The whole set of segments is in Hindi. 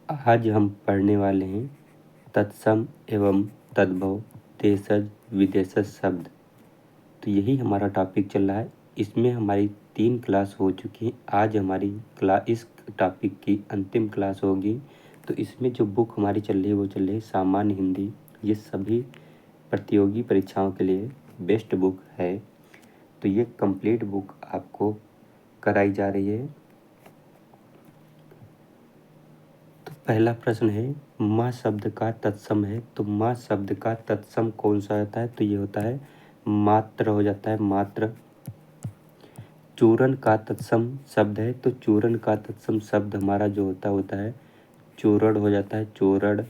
आज हम पढ़ने वाले हैं तत्सम एवं तद्भव देशज विदेशज शब्द। तो यही हमारा टॉपिक चल रहा है। इसमें हमारी 3 क्लास हो चुकी हैं। आज हमारी इस टॉपिक की अंतिम क्लास होगी। तो इसमें जो बुक हमारी चल रही है वो चल रही है सामान्य हिंदी। ये सभी प्रतियोगी परीक्षाओं के लिए बेस्ट बुक है। तो ये कंप्लीट बुक आपको कराई जा रही है। तो पहला प्रश्न है माँ शब्द का तत्सम है। तो माँ शब्द का तत्सम कौन सा होता है? तो ये होता है मात्र हो जाता है, मात्र। चूरण का तत्सम शब्द है। तो चूरण का तत्सम शब्द हमारा जो होता है चूरण हो जाता है, चूरण।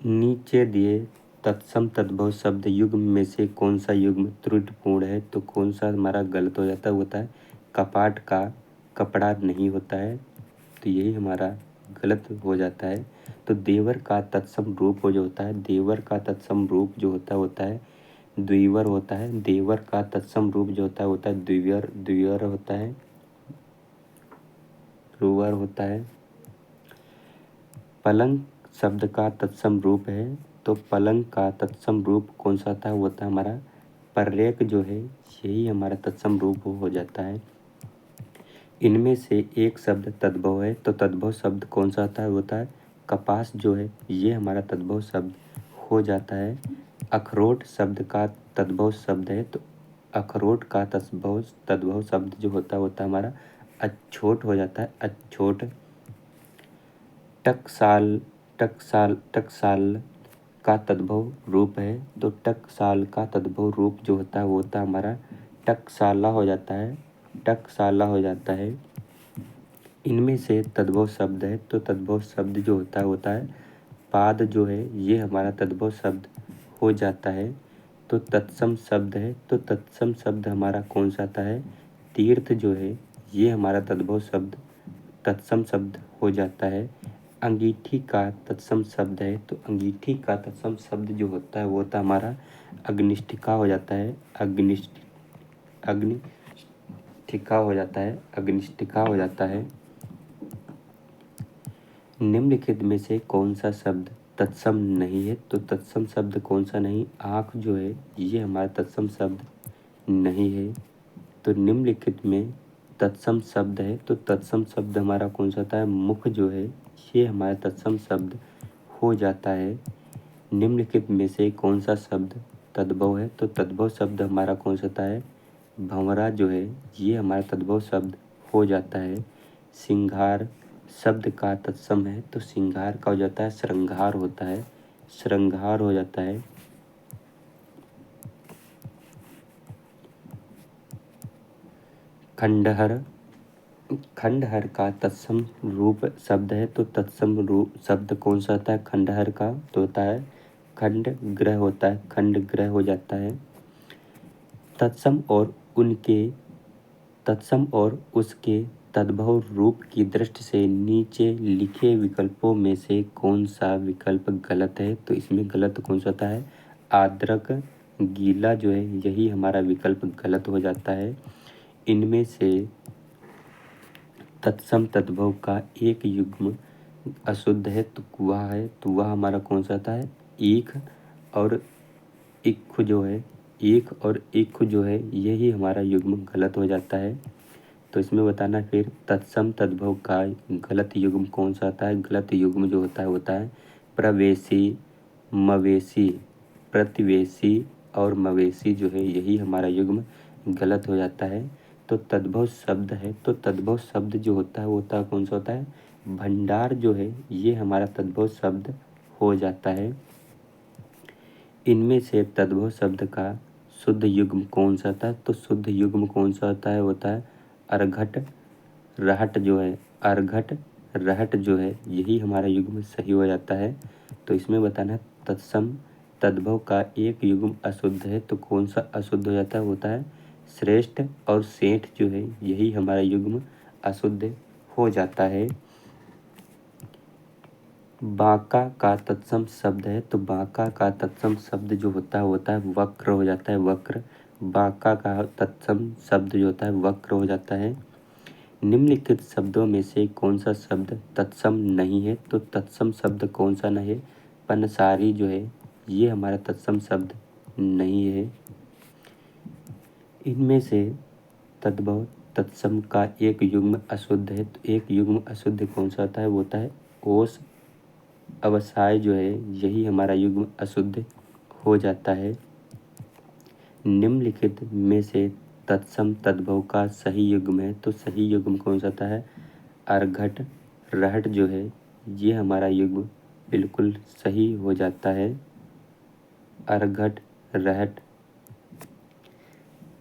नीचे दिए तत्सम तद्भव शब्द युग्म में से कौन सा युग्म त्रुटिपूर्ण है? तो कौन सा हमारा गलत हो जाता है? होता है कपाट का कपड़ा नहीं होता है। तो यही हमारा गलत हो जाता है। तो देवर का तत्सम रूप जो होता है, देवर का तत्सम रूप जो होता है द्विवर होता है। देवर का तत्सम रूप जो होता है द्विवर, द्विवर होता है, रुवर होता है। पलंग शब्द का तत्सम रूप है। तो पलंग का तत्सम रूप कौन सा था? वो था हमारा प्रलेख जो है, यही हमारा तत्सम रूप हो जाता है। इनमें से एक शब्द तद्भव है। तो तद्भव शब्द कौन सा था? वो था कपास जो है, ये हमारा तद्भव शब्द हो जाता है। अखरोट शब्द का तद्भव शब्द है। तो अखरोट का तद्भव शब्द जो होता हमारा अछोट हो जाता है, अछोट। टकसाल टकसाल का तद्भव रूप है। तो टकसाल का तद्भव रूप जो होता है वो होता है हमारा टकसाला हो जाता है, टकसाला हो जाता है। इनमें से तद्भव शब्द है। तो तद्भव शब्द जो होता है पाद जो है, ये हमारा तद्भव शब्द हो जाता है। तो तत्सम शब्द है। तो तत्सम शब्द हमारा कौन सा आता है? तीर्थ जो है, ये हमारा तद्भव शब्द तत्सम शब्द हो जाता है। अंगीठी का तत्सम शब्द है। तो अंगीठी का तत्सम शब्द जो होता है वो होता है हमारा अग्निष्ठिका हो जाता है, अग्निष्ठिका हो जाता है, अग्निष्ठिका हो जाता है। निम्नलिखित में से कौन सा शब्द तत्सम नहीं है? तो तत्सम शब्द कौन सा नहीं? आँख जो है, ये हमारा तत्सम शब्द नहीं है। तो निम्नलिखित में तत्सम शब्द है। तो तत्सम शब्द हमारा कौन सा था? मुख जो है, ये हमारा तत्सम शब्द हो जाता है। निम्नलिखित में से कौन सा शब्द तद्भव है? तो तद्भव शब्द हमारा कौन सा है? भंवरा जो है, ये हमारा तद्भव शब्द हो जाता है। सिंगार शब्द का तत्सम है। तो सिंगार का हो जाता है श्रृंगार होता है, श्रृंगार हो जाता है। खंडहर, खंडहर का तत्सम रूप शब्द है। तो तत्सम रूप शब्द कौन सा होता है खंडहर का? तो होता है खंड ग्रह होता है, खंड ग्रह हो जाता है। तत्सम और उसके तद्भव रूप की दृष्टि से नीचे लिखे विकल्पों में से कौन सा विकल्प गलत है? तो इसमें गलत कौन सा होता है? आर्द्रक गीला जो है, यही हमारा विकल्प गलत हो जाता है। इनमें से तत्सम तद्भव का एक युग्म अशुद्ध है तो वह है, तो वह हमारा कौन सा आता है? ईख और इक्खु जो है, ईख और इक्खु जो है, यही हमारा युग्म गलत हो जाता है। तो इसमें बताना फिर तत्सम तद्भव का गलत युग्म कौन सा आता है? गलत युग्म जो होता है प्रवेशी, मवेशी, प्रतिवेशी और मवेशी जो है, यही हमारा युग्म गलत हो जाता है। तो तद्भव शब्द है। तो तद्भव शब्द जो होता है वो होता है कौन सा होता है? भंडार जो है, ये हमारा तद्भव शब्द हो जाता है। इनमें से तद्भव शब्द का शुद्ध युग्म कौन सा था? तो शुद्ध युग्म कौन सा होता है? होता है अर्घट रहट जो है, अर्घट रहट जो है, यही हमारा युग्म सही हो जाता है। तो इसमें बताना है तत्सम तद्भव का एक युग्म अशुद्ध है। तो कौन सा अशुद्ध हो जाता है? होता है श्रेष्ठ और सेठ जो है, यही हमारा युग्म अशुद्ध हो जाता है। बांका का तत्सम शब्द है। तो बांका का तत्सम शब्द जो होता है वक्र हो जाता है, वक्र। बाका का तत्सम शब्द जो होता है वक्र हो जाता है। निम्नलिखित शब्दों में से कौन सा शब्द तत्सम नहीं है? तो तत्सम शब्द कौन सा नहीं है? पंसारी जो है ये हमारा तत्सम शब्द नहीं है। इनमें से तद्भव तत्सम का एक युग्म अशुद्ध है। तो एक युग्म अशुद्ध कौन सा होता है? वो होता है ओस अवसाय जो है यही हमारा युग्म अशुद्ध हो जाता है। निम्नलिखित में से तत्सम तद्भव का सही युग्म है। तो सही युग्म कौन सा होता है? अर्घट रहट जो है ये हमारा युग्म बिल्कुल सही हो जाता है। अर्घट रहट।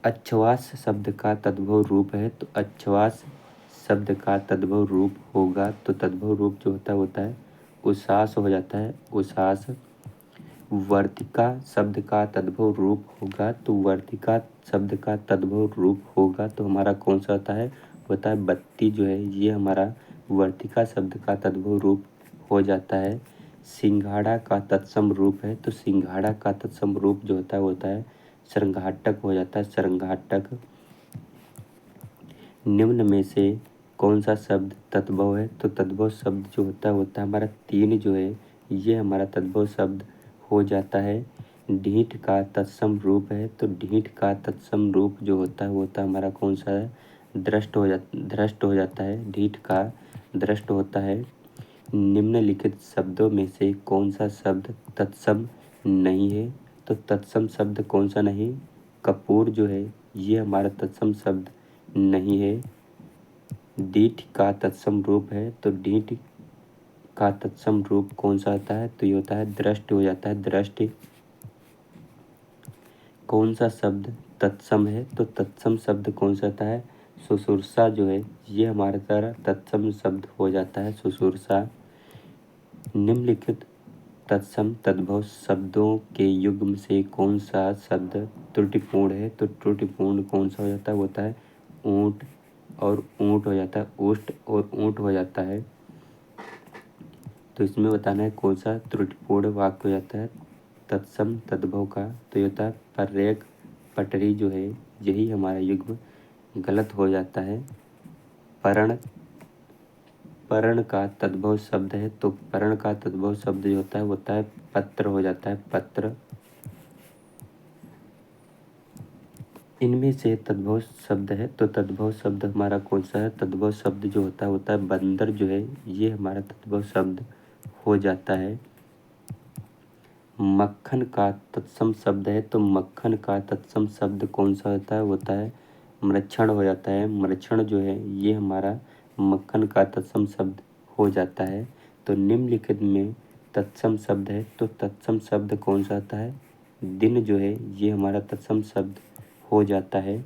अच्छ्वास शब्द का तद्भव रूप है। तो अच्छ्वास शब्द का तद्भव रूप होगा तो तद्भव रूप जो होता है उसास हो जाता है। उसास। वर्तिका शब्द का तद्भव रूप होगा तो वर्तिका शब्द का तद्भव रूप होगा तो हमारा कौन सा होता है? होता है बत्ती जो है ये हमारा वर्तिका शब्द का तद्भव रूप हो जाता है। सिंघाड़ा का तत्सम रूप है। तो सिंघाड़ा का तत्सम रूप जो होता है सरंघाटक हो जाता है। सरंघाटक। निम्न में से कौन सा शब्द तद्भव है? तो तद्भव शब्द जो होता है हमारा तीन जो है ये हमारा तद्भव शब्द हो जाता है। ढीठ का तत्सम रूप है। तो ढीठ का तत्सम रूप जो होता है हमारा कौन सा है? दृष्ट हो जाता है। ढीठ का दृष्ट होता है। निम्नलिखित शब्दों में से कौन सा शब्द तत्सम नहीं है? तो तत्सम शब्द कौन सा नहीं? कपूर जो है ये हमारा तत्सम शब्द नहीं है। डीठ का तत्सम रूप है। तो डीठ का तत्सम रूप कौन सा होता है? तो ये होता है दृष्ट हो जाता है। दृष्टि। कौन सा शब्द तत्सम है? तो तत्सम शब्द कौन सा होता है? सुसुर्षा जो है ये हमारे द्वारा तत्सम शब्द हो जाता है। सुसुर्षा। निम्नलिखित तत्सम तद्भव शब्दों के युग्म से कौन सा शब्द त्रुटिपूर्ण है? तो त्रुटिपूर्ण कौन सा हो जाता है? वो होता है ऊंट और ऊंट हो जाता है। ऊष्ट और ऊंट हो जाता है। तो इसमें बताना है कौन सा त्रुटिपूर्ण वाक्य हो जाता है तत्सम तद्भव का। तो ये होता है पर्रेख पटरी जो है यही हमारा युग्म गलत हो जाता है। पर्ण। पर्ण का तद्भव शब्द है। तो पर्ण का तद्भव शब्द जो होता है वो होता है पत्र हो जाता है। पत्र। इनमें से तद्भव शब्द है। तो तद्भव शब्द हमारा कौन सा है? तद्भव शब्द जो होता है बंदर जो है ये हमारा तद्भव शब्द हो जाता है। मक्खन का तत्सम शब्द है। तो मक्खन का तत्सम शब्द कौन सा होता है? होता है मृक्षण हो जाता है। मृक्षण जो है ये हमारा मक्खन का तत्सम शब्द हो जाता है। तो निम्नलिखित में तत्सम शब्द है। तो तत्सम शब्द कौन सा होता है? दिन जो है ये हमारा तत्सम शब्द हो जाता है।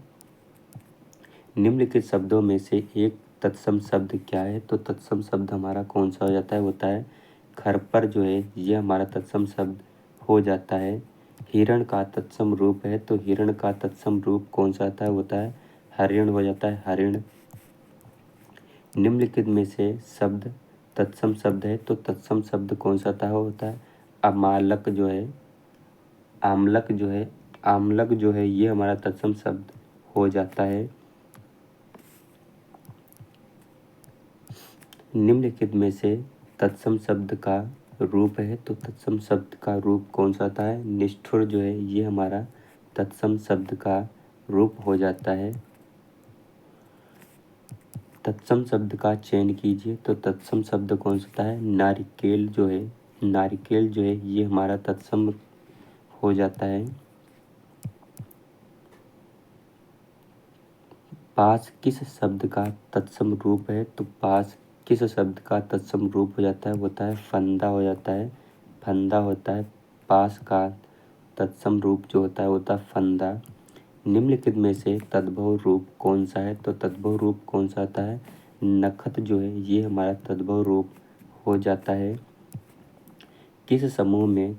निम्नलिखित शब्दों में से एक तत्सम शब्द क्या है? तो तत्सम शब्द हमारा कौन सा हो जाता है? होता है खरपर जो है ये हमारा तत्सम शब्द हो जाता है। हिरण का तत्सम रूप है। तो हिरण का तत्सम रूप कौन सा आता है? होता है हरिण हो जाता है। हरिण। निम्नलिखित में से शब्द तत्सम शब्द है। तो तत्सम शब्द कौन सा आता है? होता है अमालक जो है। आमलक जो है आमलक जो है ये हमारा तत्सम शब्द हो जाता है। निम्नलिखित में से तत्सम शब्द का रूप है। तो तत्सम शब्द का रूप कौन सा आता है? निष्ठुर जो है ये हमारा तत्सम शब्द का रूप हो जाता है। तत्सम शब्द का चयन कीजिए। तो तत्सम शब्द कौन सा है? नारिकेल जो है। नारिकेल जो है ये हमारा तत्सम हो जाता है। पास किस शब्द का तत्सम रूप है? तो पास किस शब्द का तत्सम रूप हो जाता है? होता है फंदा हो जाता है। फंदा होता है पास का तत्सम रूप जो होता है फंदा। निम्नलिखित में से तद्भव रूप कौन सा है? तो तद्भव रूप कौन सा आता है? नखत जो है ये हमारा तद्भव रूप हो जाता है। किस समूह में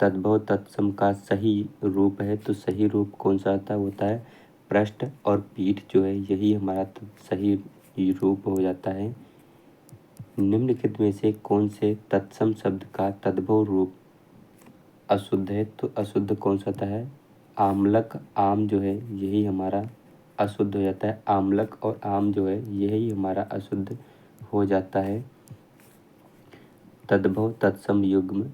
तद्भव तत्सम का सही रूप है? तो सही रूप कौन सा आता है? होता है पृष्ठ और पीठ जो है यही हमारा सही रूप हो जाता है। निम्नलिखित में से कौन से तत्सम शब्द का तद्भव रूप अशुद्ध है? तो अशुद्ध कौन सा आता है? आमलक आम जो है यही हमारा अशुद्ध हो जाता है। आमलक और आम जो है यही हमारा अशुद्ध हो जाता है। तद्भव तत्सम युग्म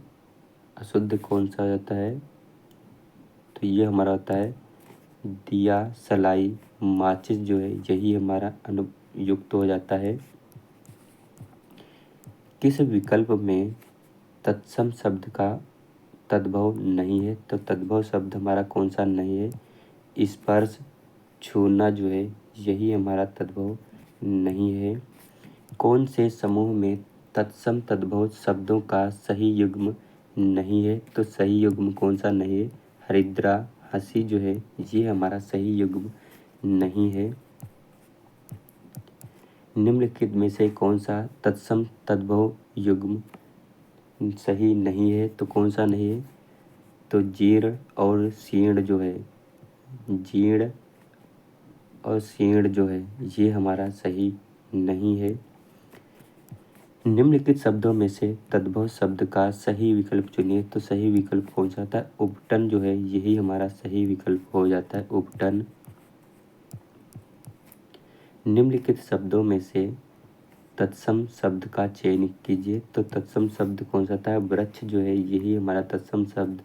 अशुद्ध कौन सा हो जाता है? तो ये हमारा होता है दिया, सलाई, माचिस जो है यही हमारा अनुयुक्त हो जाता है। किस विकल्प में तत्सम शब्द का तद्भव नहीं है? तो तद्भव शब्द हमारा कौन सा नहीं है? स्पर्श, छूना जो है यही हमारा तद्भव नहीं है। कौन से समूह में तत्सम तद्भव शब्दों का सही युग्म नहीं है? तो सही युग्म कौन सा नहीं है? हरिद्रा, हंसी जो है ये हमारा सही युग्म नहीं है। निम्नलिखित में से कौन सा तत्सम तद्भव युग्म सही नहीं है? तो कौन सा नहीं है? तो जीर्ण और शीर्ण जो है, जीर्ण और शीर्ण जो है ये हमारा सही नहीं है। निम्नलिखित शब्दों में से तद्भव शब्द का सही विकल्प चुनिए। तो सही विकल्प कौन सा होता है? उपटन जो है यही हमारा सही विकल्प हो जाता है, उपटन। निम्नलिखित शब्दों में से तत्सम शब्द का चयन कीजिए। तो तत्सम शब्द कौन सा था? वृक्ष जो है यही हमारा तत्सम शब्द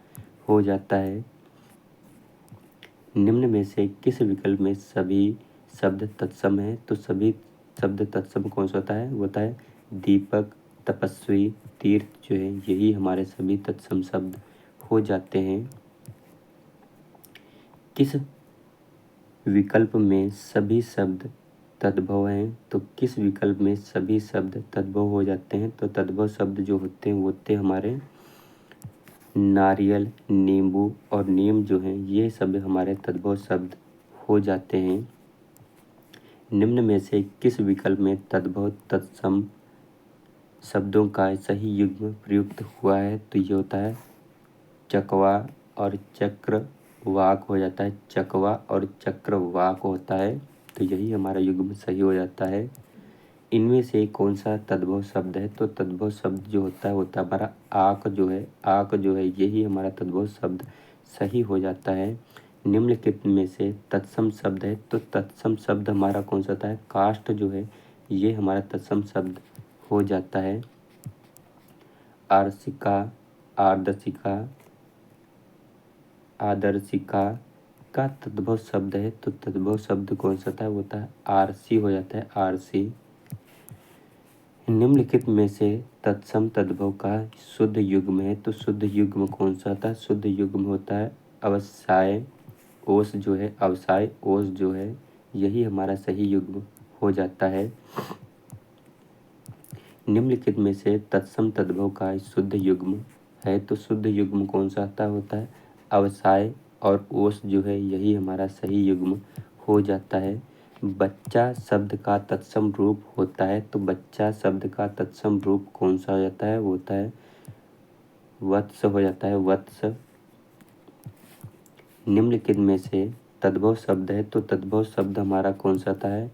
हो जाता है। निम्न में से किस विकल्प में सभी शब्द तत्सम है? तो सभी शब्द तत्सम कौन सा होता है? वो होता है दीपक, तपस्वी, तीर्थ जो है यही हमारे सभी तत्सम शब्द हो जाते हैं। किस विकल्प में सभी शब्द तद्भव हैं? तो किस विकल्प में सभी शब्द तद्भव हो जाते हैं? तो तद्भव शब्द जो होते हैं वो होते हैं हमारे नारियल, नींबू और नीम जो हैं ये सब हमारे तद्भव शब्द हो जाते हैं। निम्न में से किस विकल्प में तद्भव तत्सम शब्दों का सही युग्म प्रयुक्त हुआ है? तो ये होता है चकवा और चक्रवाक हो जाता है। चकवा और चक्रवाक होता है तो यही हमारा युग्म सही हो जाता है। इनमें से कौन सा तद्भव शब्द है? तो तद्भव शब्द जो होता है हमारा आक जो है, आक जो है यही हमारा तद्भव शब्द सही हो जाता है। निम्नलिखित में से तत्सम शब्द है तो तत्सम शब्द हमारा कौन सा होता है? काष्ठ जो है ये हमारा तत्सम शब्द हो जाता है। आर्सिका, आर्दशिका, आदर्शिका का तद्भव शब्द है तो तद्भव शब्द कौन सा था? वो होता है आरसी हो जाता है, आरसी। निम्नलिखित में से तत्सम तद्भव का शुद्ध युग्म है तो शुद्ध युग्म कौन सा था? शुद्ध युग्म होता है अवसाय ओस जो है, अवसाय ओस जो है यही हमारा सही युग्म हो जाता है। निम्नलिखित में से तत्सम तद्भव का शुद्ध युग्म है तो शुद्ध युग्म कौन सा होता है? अवसाय और ओस जो है यही हमारा सही युग्म हो जाता है। बच्चा शब्द का तत्सम रूप होता है तो बच्चा शब्द का तत्सम रूप कौन सा हो जाता है? वो होता है वत्स हो जाता है, वत्स। निम्नलिखित में से तद्भव शब्द है तो तद्भव शब्द हमारा कौन सा आता है?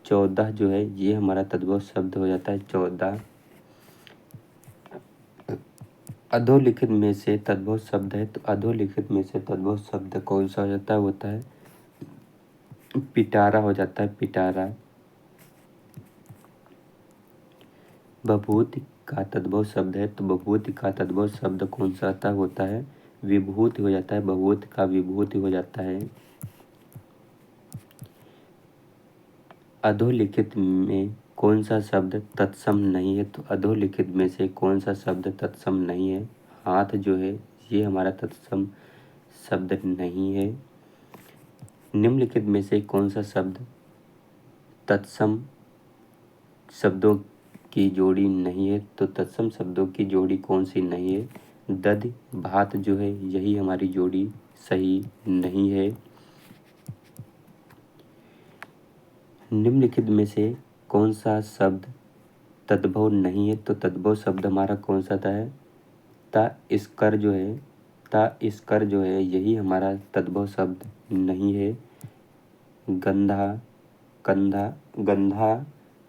14 जो है ये हमारा तद्भव शब्द हो जाता है, 14। अधोलिखित में से तद्भव शब्द है तो अधोलिखित में से तद्भव शब्द कौन सा हो जाता है? वो होता है पिटारा हो जाता है, पिटारा। बभूति का तद्भव शब्द है तो बभूति का तद्भव शब्द कौन सा आता होता है? विभूति हो जाता है, बभूति का विभूति हो जाता है। अधोलिखित में कौन सा शब्द तत्सम नहीं है? तो अधोलिखित में से कौन सा शब्द तत्सम नहीं है? हाथ जो है ये हमारा तत्सम शब्द नहीं है। निम्नलिखित में से कौन सा शब्द तत्सम शब्दों की जोड़ी नहीं है? तो तत्सम शब्दों की जोड़ी कौन सी नहीं है? दधि भात जो है यही हमारी जोड़ी सही नहीं है। निम्नलिखित में से कौन सा शब्द तद्भव नहीं है? तो तद्भव शब्द हमारा कौन सा है? ता स्कर जो है, ता स्कर जो है यही हमारा तद्भव शब्द नहीं है। गंधा, कंधा, गंधा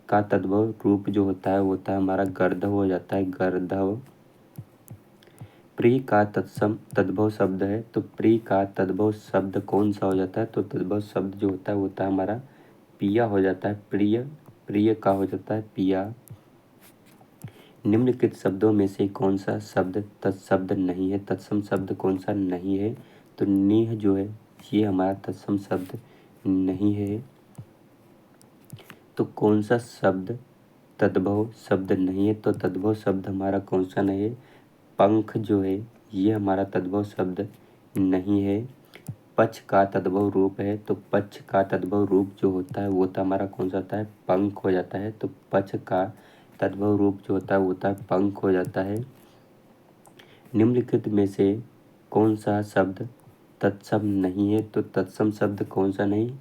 का तद्भव रूप जो होता है वो होता है हमारा गर्धव हो जाता है, गर्धव। प्री का तत्सम तद्भव शब्द है, तो प्री का तद्भव शब्द कौन सा हो जाता है, तो तद्भव शब्द जो होता है वो होता है हमारा पिया हो जाता है। प्रिय, प्रिय का हो जाता है पिया। निम्नलिखित शब्दों में से कौन सा शब्द तत्शब्द नहीं है, तत्सम शब्द कौन सा नहीं है, तो नेह जो है ये हमारा तत्सम शब्द नहीं है। तो कौन सा शब्द तद्भव शब्द नहीं है, तो तद्भव शब्द हमारा कौन सा नहीं है, पंख जो है ये हमारा तद्भव शब्द नहीं है। पक्ष का तद्भव रूप है, तो पक्ष का तद्भव रूप जो होता है वो तो हमारा कौन सा होता है, पंख हो जाता है। तो पक्ष का तद्भव रूप जो होता है वो होता है पंख हो जाता है। निम्नलिखित में से कौन सा शब्द तत्सम नहीं है, तो तत्सम शब्द कौन सा नहीं,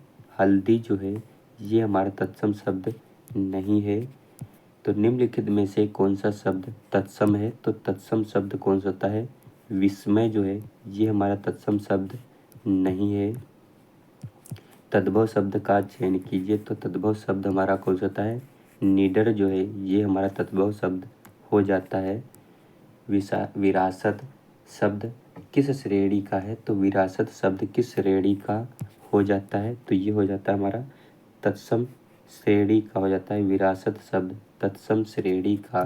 हल्दी जो है ये हमारा तत्सम शब्द नहीं है। तो निम्नलिखित में से कौन सा शब्द तत्सम है, तो तत्सम शब्द कौन सा होता है, विस्मय जो है ये हमारा तत्सम शब्द नहीं है। तद्भव शब्द का चयन कीजिए, तो तद्भव शब्द हमारा कौन सा होता है, निडर जो है ये हमारा तद्भव शब्द हो जाता है। विरासत शब्द किस श्रेणी का है, तो विरासत शब्द किस श्रेणी का हो जाता है, तो ये हो जाता है हमारा तत्सम श्रेणी का हो जाता है। विरासत शब्द तत्सम श्रेणी का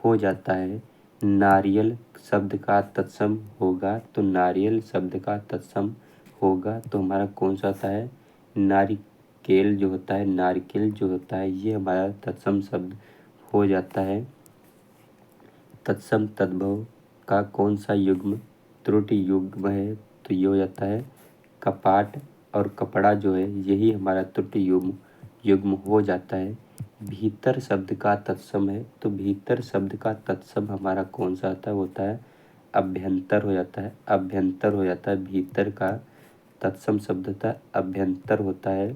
हो जाता है। नारियल शब्द का तत्सम होगा, तो नारियल शब्द का तत्सम होगा तो हमारा कौन सा होता है, नारिकेल जो होता है, नारिकेल जो होता है ये हमारा तत्सम शब्द हो जाता है। तत्सम तद्भव का कौन सा युग्म त्रुटि युग्म है, तो ये हो जाता है कपाट और कपड़ा जो है यही हमारा त्रुटि युग्म हो जाता है। भीतर शब्द का तत्सम है, तो भीतर शब्द का तत्सम हमारा कौन सा होता है अभ्यंतर हो जाता है, अभ्यंतर हो जाता है। भीतर का तत्सम शब्द होता है अभ्यंतर होता है।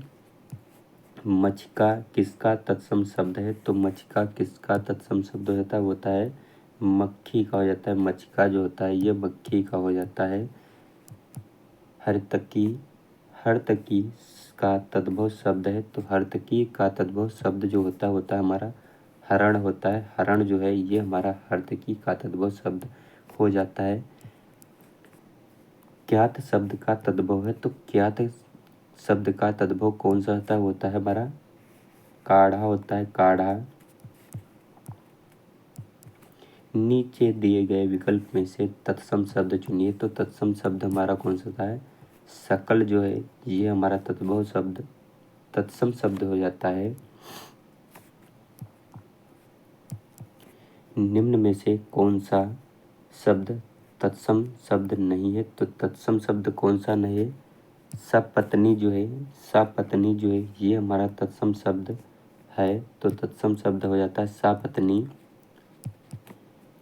मचिका किसका तत्सम शब्द है, तो मचिका किसका तत्सम शब्द होता है मक्खी का हो जाता है। मचिका जो होता है ये मक्खी का हो जाता है। हर्तकी, हर्तकी का तद्भव शब्द है, तो हर्तकी का तद्भव शब्द जो होता है हमारा हरण होता है। हरण जो है ये हमारा हर्तकी का तद्भव शब्द हो जाता है। ज्ञात शब्द का तद्भव है, तो ज्ञात शब्द का तद्भव कौन सा होता है हमारा काढ़ा होता है, काढ़ा। नीचे दिए गए विकल्प में से तत्सम शब्द चुनिए, तो तत्सम शब्द हमारा कौन सा होता है सकल जो है ये हमारा तद्भव शब्द तत्सम शब्द हो जाता है। निम्न में से कौन सा शब्द तत्सम शब्द नहीं है, तो तत्सम शब्द कौन सा नहीं है, सपत्नी जो है, सपत्नी जो है ये हमारा तत्सम शब्द है, तो तत्सम शब्द हो जाता है सपत्नी।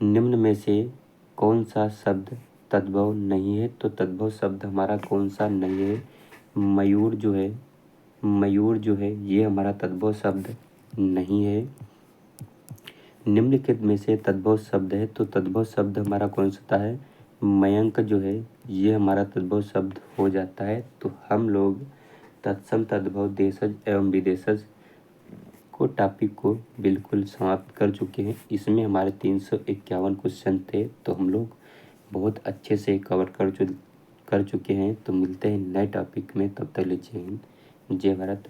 निम्न में से कौन सा शब्द तद्भव नहीं है, तो तद्भव शब्द हमारा कौन सा नहीं है, मयूर जो है, मयूर जो है ये हमारा तद्भव शब्द नहीं है। निम्नलिखित में से तद्भव शब्द है, तो तद्भव शब्द हमारा कौन सा है मयंक जो है ये हमारा तद्भव शब्द हो जाता है। तो हम लोग तत्सम तद्भव देशज एवं विदेशज को टॉपिक को बिल्कुल समाप्त कर चुके हैं। इसमें हमारे 351 क्वेश्चन थे, तो हम लोग बहुत अच्छे से कवर कर चुके हैं। तो मिलते हैं नए टॉपिक में, तब तक लीजिए जय भारत।